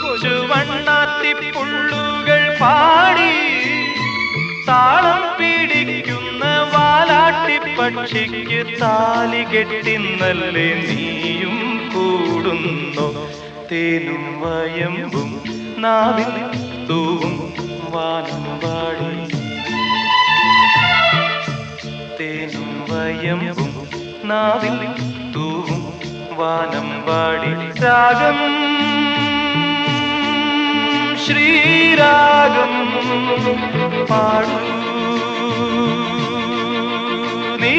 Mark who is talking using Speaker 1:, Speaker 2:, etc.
Speaker 1: കൊച്ചു വണ്ണാത്തിപ്പുള്ളുകൾ പാടി താളം പിടിക്കുന്ന വാലാട്ടിപ്പക്ഷിക്ക് താലി കെട്ടിന്നല്ലേ നീയും കൂടുന്നു. തേനും വയമ്പും നാവിൽ തൂവും വാനം പാടി. തേനും വയമ്പും നാവിൽ തൂവും വാനം പാടി. രാഗം ശ്രീരാഗം പാടൂ നീ